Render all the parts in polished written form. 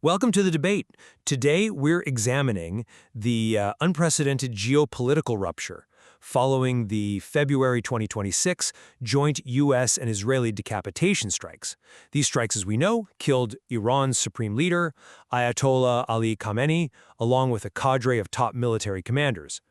Welcome to the debate. Today, we're examining the unprecedented geopolitical rupture following the February 2026 joint U.S. and Israeli decapitation strikes. These strikes, as we know, killed Iran's supreme leader, Ayatollah Ali Khamenei, along with a cadre of top military commanders.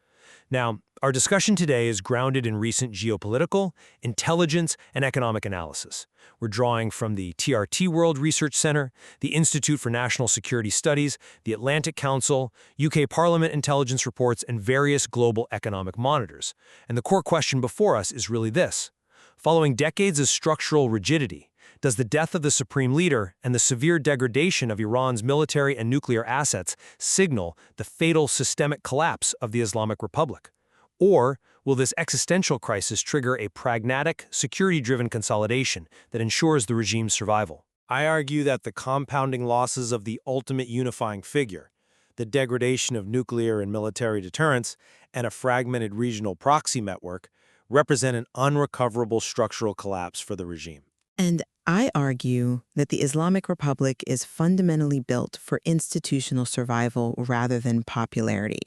Now, our discussion today is grounded in recent geopolitical, intelligence, and economic analysis. We're drawing from the TRT World Research Center, the Institute for National Security Studies, the Atlantic Council, UK Parliament intelligence reports, and various global economic monitors. And the core question before us is really this. Following decades of structural rigidity, does the death of the supreme leader and the severe degradation of Iran's military and nuclear assets signal the fatal systemic collapse of the Islamic Republic? Or will this existential crisis trigger a pragmatic, security-driven consolidation that ensures the regime's survival? I argue that the compounding losses of the ultimate unifying figure, the degradation of nuclear and military deterrence, and a fragmented regional proxy network, represent an unrecoverable structural collapse for the regime. And I argue that the Islamic Republic is fundamentally built for institutional survival rather than popularity.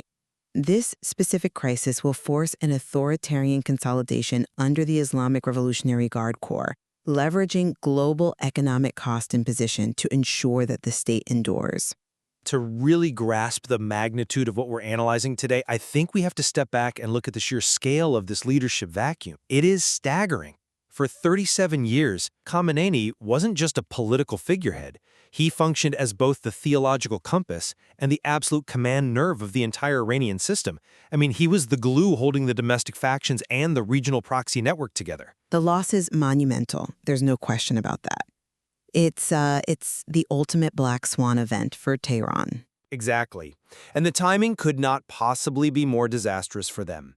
This specific crisis will force an authoritarian consolidation under the Islamic Revolutionary Guard Corps, leveraging global economic cost and position to ensure that the state endures. To really grasp the magnitude of what we're analyzing today, I think we have to step back and look at the sheer scale of this leadership vacuum. It is staggering. For 37 years, Khamenei wasn't just a political figurehead. He functioned as both the theological compass and the absolute command nerve of the entire Iranian system. I mean, he was the glue holding the domestic factions and the regional proxy network together. The loss is monumental. There's no question about that. It's the ultimate black swan event for Tehran. Exactly. And the timing could not possibly be more disastrous for them.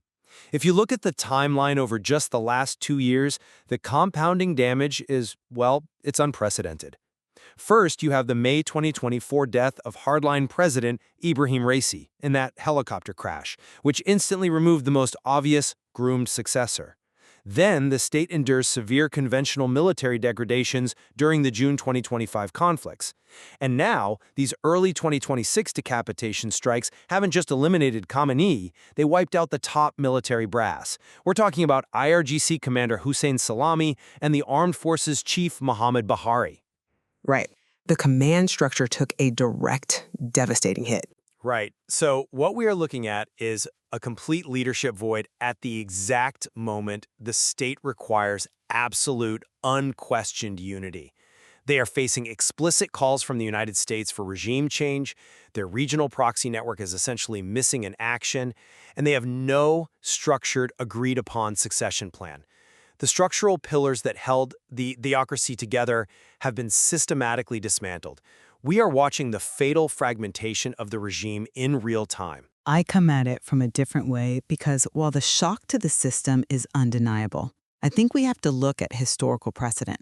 If you look at the timeline over just the last 2 years, the compounding damage is, well, it's unprecedented. First, you have the May 2024 death of hardline President Ibrahim Raisi in that helicopter crash, which instantly removed the most obvious, groomed successor. Then, the state endures severe conventional military degradations during the June 2025 conflicts. And now, these early 2026 decapitation strikes haven't just eliminated Khamenei, they wiped out the top military brass. We're talking about IRGC Commander Hussein Salami and the Armed Forces Chief Mohammad Bahari. Right. The command structure took a direct, devastating hit. Right. So what we are looking at is a complete leadership void at the exact moment the state requires absolute, unquestioned unity. They are facing explicit calls from the United States for regime change, their regional proxy network is essentially missing in action, and they have no structured, agreed-upon succession plan. The structural pillars that held the theocracy together have been systematically dismantled. We are watching the fatal fragmentation of the regime in real time. I come at it from a different way because while the shock to the system is undeniable, I think we have to look at historical precedent.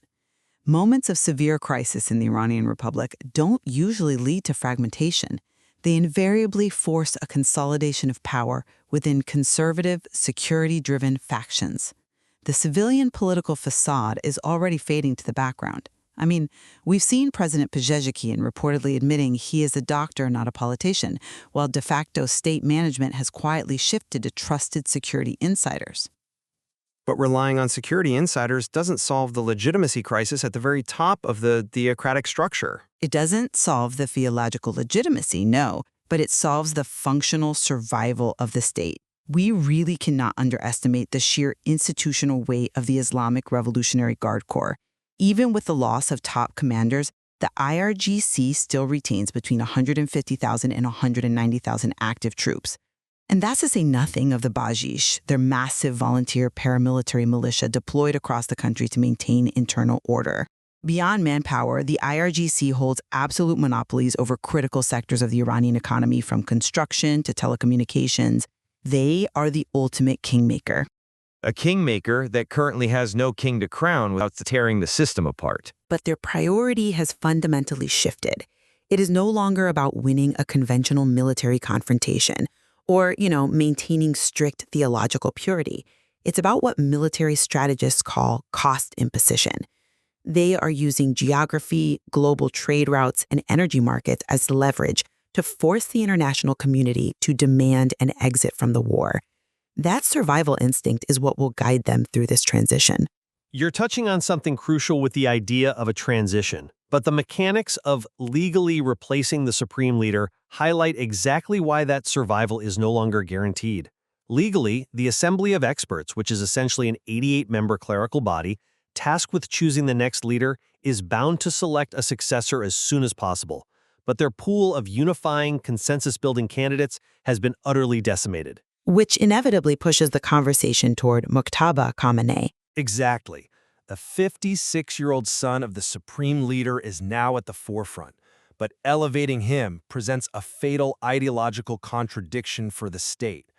Moments of severe crisis in the Iranian Republic don't usually lead to fragmentation. They invariably force a consolidation of power within conservative, security-driven factions. The civilian political facade is already fading to the background. I mean, we've seen President Pezeshkian reportedly admitting he is a doctor, not a politician, while de facto state management has quietly shifted to trusted security insiders. But relying on security insiders doesn't solve the legitimacy crisis at the very top of the theocratic structure. It doesn't solve the theological legitimacy, no, but it solves the functional survival of the state. We really cannot underestimate the sheer institutional weight of the Islamic Revolutionary Guard Corps. Even with the loss of top commanders, the IRGC still retains between 150,000 and 190,000 active troops. And that's to say nothing of the Bajish, their massive volunteer paramilitary militia deployed across the country to maintain internal order. Beyond manpower, the IRGC holds absolute monopolies over critical sectors of the Iranian economy, from construction to telecommunications. They are the ultimate kingmaker. A kingmaker that currently has no king to crown without tearing the system apart. But their priority has fundamentally shifted. It is no longer about winning a conventional military confrontation or, maintaining strict theological purity. It's about what military strategists call cost imposition. They are using geography, global trade routes, and energy markets as leverage to force the international community to demand an exit from the war. That survival instinct is what will guide them through this transition. You're touching on something crucial with the idea of a transition, but the mechanics of legally replacing the supreme leader highlight exactly why that survival is no longer guaranteed. Legally, the Assembly of Experts, which is essentially an 88-member clerical body, tasked with choosing the next leader, is bound to select a successor as soon as possible. But their pool of unifying, consensus-building candidates has been utterly decimated. Which inevitably pushes the conversation toward Muqtada Khamenei. Exactly. The 56-year-old son of the supreme leader is now at the forefront, but elevating him presents a fatal ideological contradiction for the state.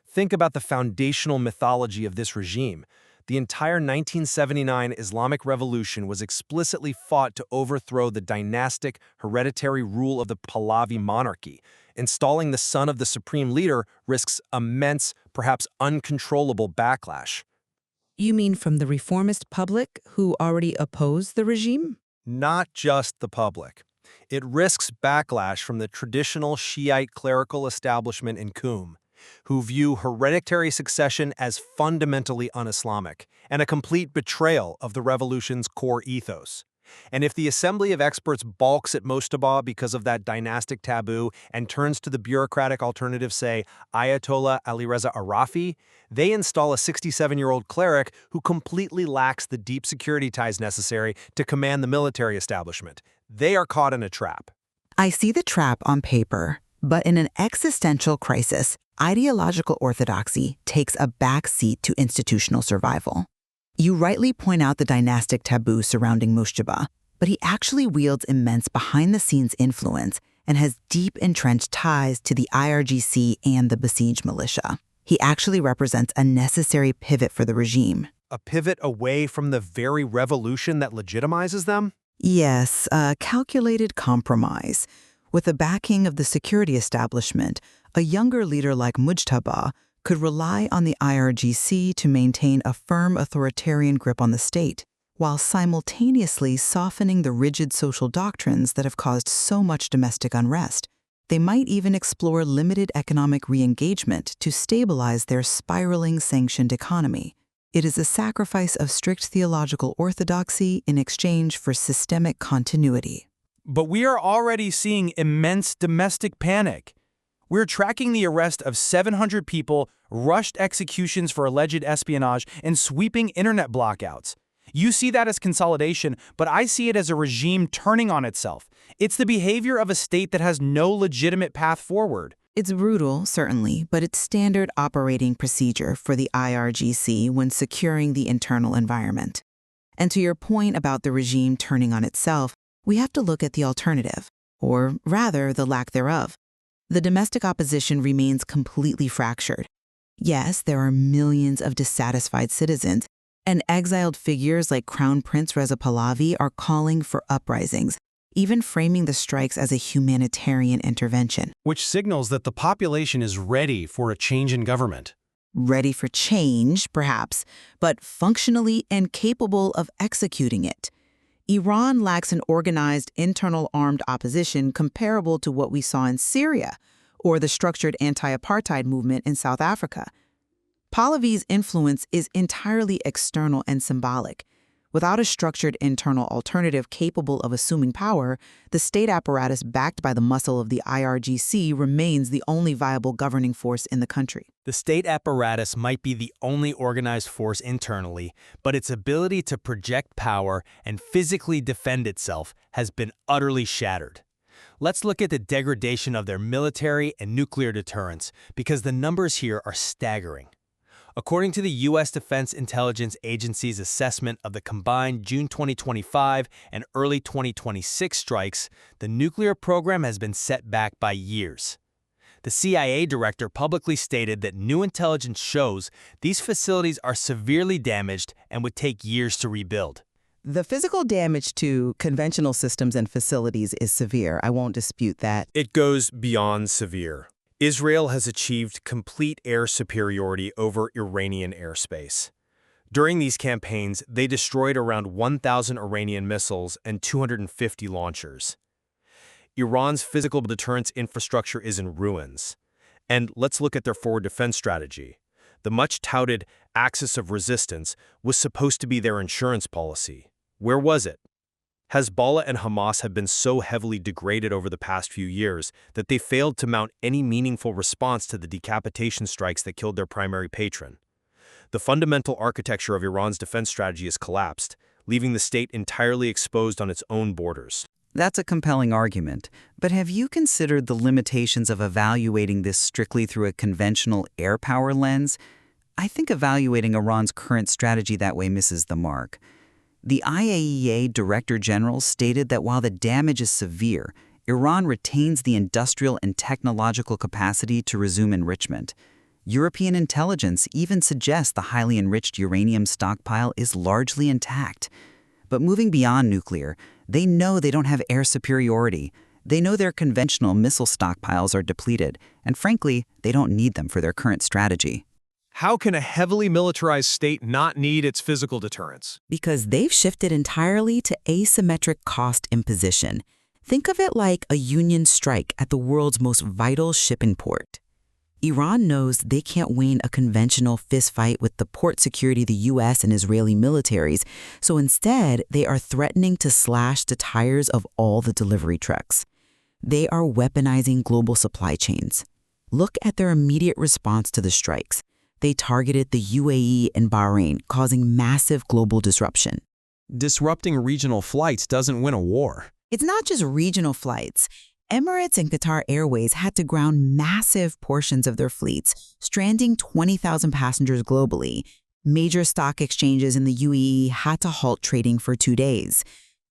Think about the foundational mythology of this regime. The entire 1979 Islamic Revolution was explicitly fought to overthrow the dynastic, hereditary rule of the Pahlavi monarchy. Installing the son of the supreme leader risks immense, perhaps uncontrollable backlash. You mean from the reformist public who already oppose the regime? Not just the public. It risks backlash from the traditional Shiite clerical establishment in Qum, who view hereditary succession as fundamentally un-Islamic and a complete betrayal of the revolution's core ethos. And if the Assembly of Experts balks at Mostabah because of that dynastic taboo and turns to the bureaucratic alternative, say, Ayatollah Alireza Arafi, they install a 67-year-old cleric who completely lacks the deep security ties necessary to command the military establishment. They are caught in a trap. I see the trap on paper, but in an existential crisis, ideological orthodoxy takes a back seat to institutional survival. You rightly point out the dynastic taboo surrounding Mostabah, but he actually wields immense behind-the-scenes influence and has deep entrenched ties to the IRGC and the besieged militia. He actually represents a necessary pivot for the regime. A pivot away from the very revolution that legitimizes them? Yes, a calculated compromise. With the backing of the security establishment, a younger leader like Mujtaba could rely on the IRGC to maintain a firm authoritarian grip on the state, while simultaneously softening the rigid social doctrines that have caused so much domestic unrest. They might even explore limited economic re-engagement to stabilize their spiraling sanctioned economy. It is a sacrifice of strict theological orthodoxy in exchange for systemic continuity. But we are already seeing immense domestic panic. We're tracking the arrest of 700 people, rushed executions for alleged espionage, and sweeping internet blockouts. You see that as consolidation, but I see it as a regime turning on itself. It's the behavior of a state that has no legitimate path forward. It's brutal, certainly, but it's standard operating procedure for the IRGC when securing the internal environment. And to your point about the regime turning on itself, we have to look at the alternative, or rather, the lack thereof. The domestic opposition remains completely fractured. Yes, there are millions of dissatisfied citizens, and exiled figures like Crown Prince Reza Pahlavi are calling for uprisings, even framing the strikes as a humanitarian intervention. Which signals that the population is ready for a change in government. Ready for change, perhaps, but functionally incapable of executing it. Iran lacks an organized internal armed opposition comparable to what we saw in Syria or the structured anti-apartheid movement in South Africa. Pahlavi's influence is entirely external and symbolic. Without a structured internal alternative capable of assuming power, the state apparatus backed by the muscle of the IRGC remains the only viable governing force in the country. The state apparatus might be the only organized force internally, but its ability to project power and physically defend itself has been utterly shattered. Let's look at the degradation of their military and nuclear deterrence, because the numbers here are staggering. According to the U.S. Defense Intelligence Agency's assessment of the combined June 2025 and early 2026 strikes, the nuclear program has been set back by years. The CIA director publicly stated that new intelligence shows these facilities are severely damaged and would take years to rebuild. The physical damage to conventional systems and facilities is severe. I won't dispute that. It goes beyond severe. Israel has achieved complete air superiority over Iranian airspace. During these campaigns, they destroyed around 1,000 Iranian missiles and 250 launchers. Iran's physical deterrence infrastructure is in ruins. And let's look at their forward defense strategy. The much-touted axis of resistance was supposed to be their insurance policy. Where was it? Hezbollah and Hamas have been so heavily degraded over the past few years that they failed to mount any meaningful response to the decapitation strikes that killed their primary patron. The fundamental architecture of Iran's defense strategy has collapsed, leaving the state entirely exposed on its own borders. That's a compelling argument, but have you considered the limitations of evaluating this strictly through a conventional air power lens? I think evaluating Iran's current strategy that way misses the mark. The IAEA Director General stated that while the damage is severe, Iran retains the industrial and technological capacity to resume enrichment. European intelligence even suggests the highly enriched uranium stockpile is largely intact. But moving beyond nuclear, they know they don't have air superiority. They know their conventional missile stockpiles are depleted, and frankly, they don't need them for their current strategy. How can a heavily militarized state not need its physical deterrence? Because they've shifted entirely to asymmetric cost imposition. Think of it like a union strike at the world's most vital shipping port. Iran knows they can't win a conventional fistfight with the port security of the U.S. and Israeli militaries, so instead they are threatening to slash the tires of all the delivery trucks. They are weaponizing global supply chains. Look at their immediate response to the strikes. They targeted the UAE and Bahrain, causing massive global disruption. Disrupting regional flights doesn't win a war. It's not just regional flights. Emirates and Qatar Airways had to ground massive portions of their fleets, stranding 20,000 passengers globally. Major stock exchanges in the UAE had to halt trading for 2 days.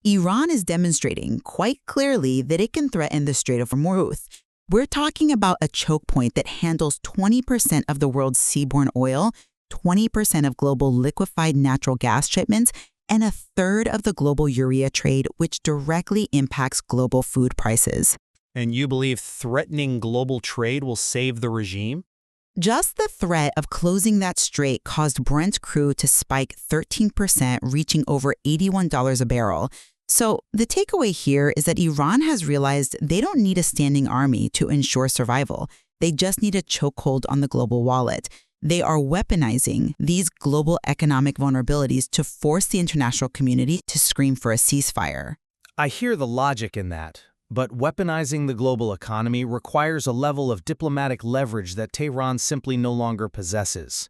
Iran is demonstrating quite clearly that it can threaten the Strait of Hormuz. We're talking about a choke point that handles 20% of the world's seaborne oil, 20% of global liquefied natural gas shipments, and a third of the global urea trade, which directly impacts global food prices. And you believe threatening global trade will save the regime? Just the threat of closing that strait caused Brent's crude to spike 13%, reaching over $81 a barrel. So the takeaway here is that Iran has realized they don't need a standing army to ensure survival. They just need a chokehold on the global wallet. They are weaponizing these global economic vulnerabilities to force the international community to scream for a ceasefire. I hear the logic in that, but weaponizing the global economy requires a level of diplomatic leverage that Tehran simply no longer possesses.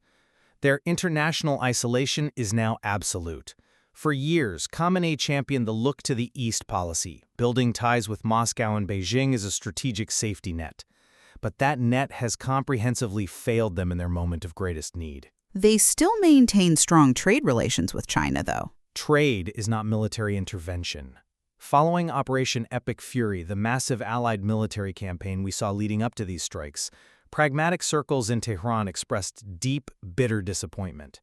Their international isolation is now absolute. For years, Khamenei championed the look to the East policy, building ties with Moscow and Beijing as a strategic safety net. But that net has comprehensively failed them in their moment of greatest need. They still maintain strong trade relations with China, though. Trade is not military intervention. Following Operation Epic Fury, the massive Allied military campaign we saw leading up to these strikes, pragmatic circles in Tehran expressed deep, bitter disappointment.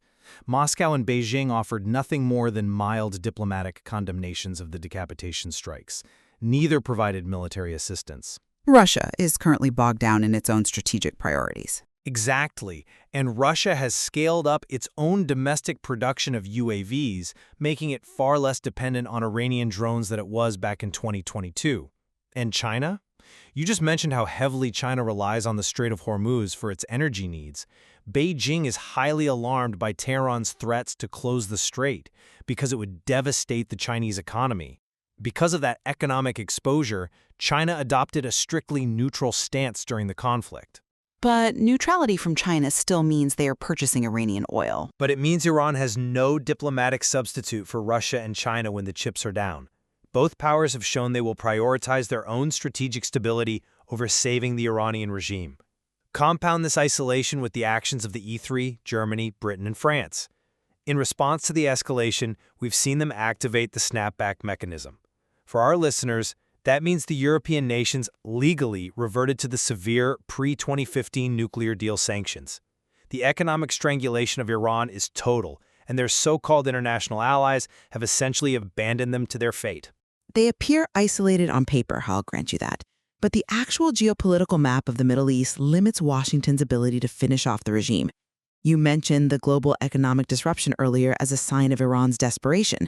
Moscow and Beijing offered nothing more than mild diplomatic condemnations of the decapitation strikes. Neither provided military assistance. Russia is currently bogged down in its own strategic priorities. Exactly, and Russia has scaled up its own domestic production of UAVs, making it far less dependent on Iranian drones than it was back in 2022. And China? You just mentioned how heavily China relies on the Strait of Hormuz for its energy needs. Beijing is highly alarmed by Tehran's threats to close the strait because it would devastate the Chinese economy. Because of that economic exposure, China adopted a strictly neutral stance during the conflict. But neutrality from China still means they are purchasing Iranian oil. But it means Iran has no diplomatic substitute for Russia and China when the chips are down. Both powers have shown they will prioritize their own strategic stability over saving the Iranian regime. Compound this isolation with the actions of the E3, Germany, Britain, and France. In response to the escalation, we've seen them activate the snapback mechanism. For our listeners, that means the European nations legally reverted to the severe pre-2015 nuclear deal sanctions. The economic strangulation of Iran is total, and their so-called international allies have essentially abandoned them to their fate. They appear isolated on paper, I'll grant you that. But the actual geopolitical map of the Middle East limits Washington's ability to finish off the regime. You mentioned the global economic disruption earlier as a sign of Iran's desperation.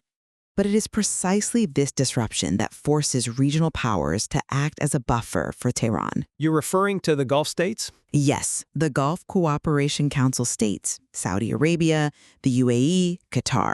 But it is precisely this disruption that forces regional powers to act as a buffer for Tehran. You're referring to the Gulf states? Yes, the Gulf Cooperation Council states, Saudi Arabia, the UAE, Qatar.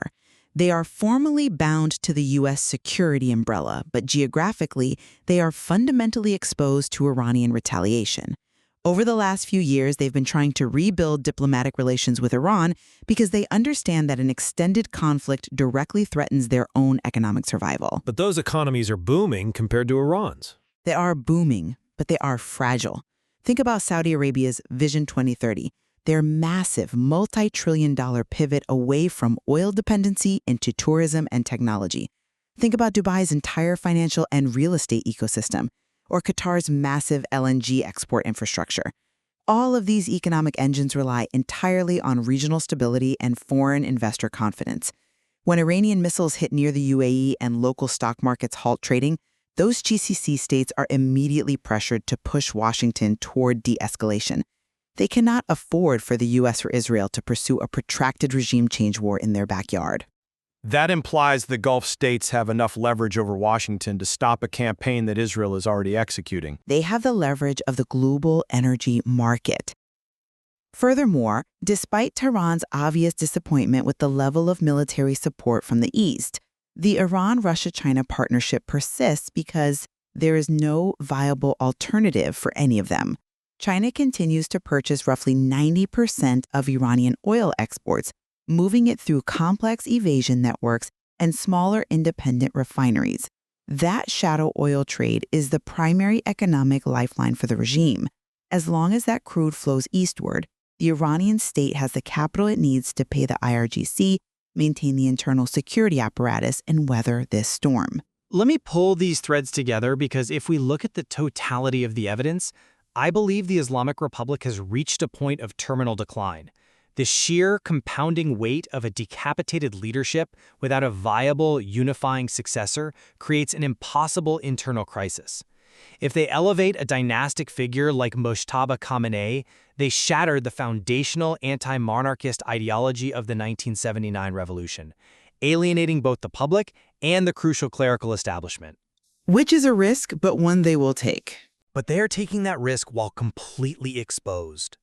They are formally bound to the U.S. security umbrella, but geographically, they are fundamentally exposed to Iranian retaliation. Over the last few years, they've been trying to rebuild diplomatic relations with Iran because they understand that an extended conflict directly threatens their own economic survival. But those economies are booming compared to Iran's. They are booming, but they are fragile. Think about Saudi Arabia's Vision 2030, their massive multi-trillion-dollar pivot away from oil dependency into tourism and technology. Think about Dubai's entire financial and real estate ecosystem, or Qatar's massive LNG export infrastructure. All of these economic engines rely entirely on regional stability and foreign investor confidence. When Iranian missiles hit near the UAE and local stock markets halt trading, those GCC states are immediately pressured to push Washington toward de-escalation. They cannot afford for the U.S. or Israel to pursue a protracted regime change war in their backyard. That implies the Gulf states have enough leverage over Washington to stop a campaign that Israel is already executing. They have the leverage of the global energy market. Furthermore, despite Tehran's obvious disappointment with the level of military support from the East, the Iran-Russia-China partnership persists because there is no viable alternative for any of them. China continues to purchase roughly 90% of Iranian oil exports, moving it through complex evasion networks and smaller independent refineries. That shadow oil trade is the primary economic lifeline for the regime. As long as that crude flows eastward, the Iranian state has the capital it needs to pay the IRGC, maintain the internal security apparatus, and weather this storm. Let me pull these threads together because if we look at the totality of the evidence, I believe the Islamic Republic has reached a point of terminal decline. The sheer compounding weight of a decapitated leadership without a viable, unifying successor creates an impossible internal crisis. If they elevate a dynastic figure like Mojtaba Khamenei, they shattered the foundational anti-monarchist ideology of the 1979 revolution, alienating both the public and the crucial clerical establishment. Which is a risk, but one they will take. But they are taking that risk while completely exposed.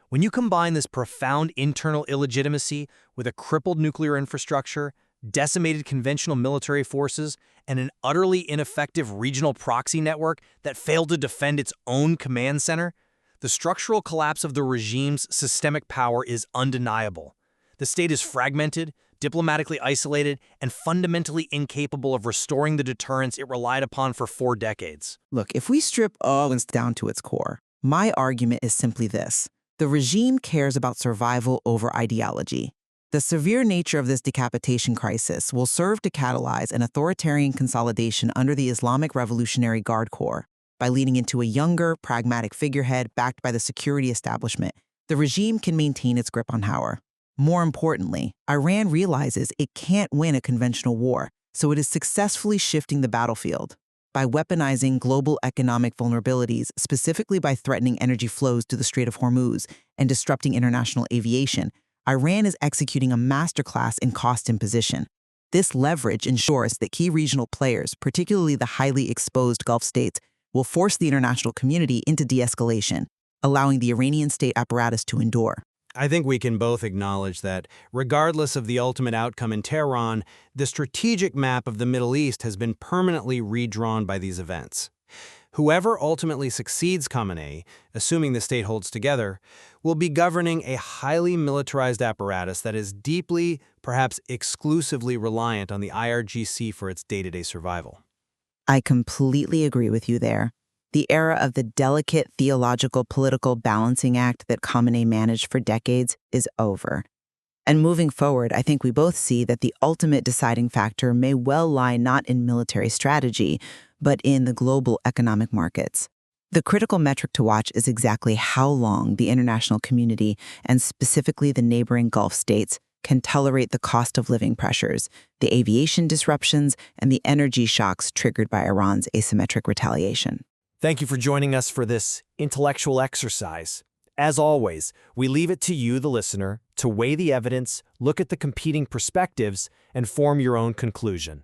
When you combine this profound internal illegitimacy with a crippled nuclear infrastructure, decimated conventional military forces, and an utterly ineffective regional proxy network that failed to defend its own command center, the structural collapse of the regime's systemic power is undeniable. The state is fragmented, diplomatically isolated, and fundamentally incapable of restoring the deterrence it relied upon for 4 decades. Look, if we strip all this down to its core, my argument is simply this. The regime cares about survival over ideology. The severe nature of this decapitation crisis will serve to catalyze an authoritarian consolidation under the Islamic Revolutionary Guard Corps. By leading into a younger, pragmatic figurehead backed by the security establishment, the regime can maintain its grip on power. More importantly, Iran realizes it can't win a conventional war, so it is successfully shifting the battlefield. By weaponizing global economic vulnerabilities, specifically by threatening energy flows to the Strait of Hormuz and disrupting international aviation, Iran is executing a masterclass in cost imposition. This leverage ensures that key regional players, particularly the highly exposed Gulf states, will force the international community into de-escalation, allowing the Iranian state apparatus to endure. I think we can both acknowledge that, regardless of the ultimate outcome in Tehran, the strategic map of the Middle East has been permanently redrawn by these events. Whoever ultimately succeeds Khamenei, assuming the state holds together, will be governing a highly militarized apparatus that is deeply, perhaps exclusively reliant on the IRGC for its day-to-day survival. I completely agree with you there. The era of the delicate theological political balancing act that Khamenei managed for decades is over. And moving forward, I think we both see that the ultimate deciding factor may well lie not in military strategy, but in the global economic markets. The critical metric to watch is exactly how long the international community, and specifically the neighboring Gulf states, can tolerate the cost of living pressures, the aviation disruptions, and the energy shocks triggered by Iran's asymmetric retaliation. Thank you for joining us for this intellectual exercise. As always, we leave it to you, the listener, to weigh the evidence, look at the competing perspectives, and form your own conclusion.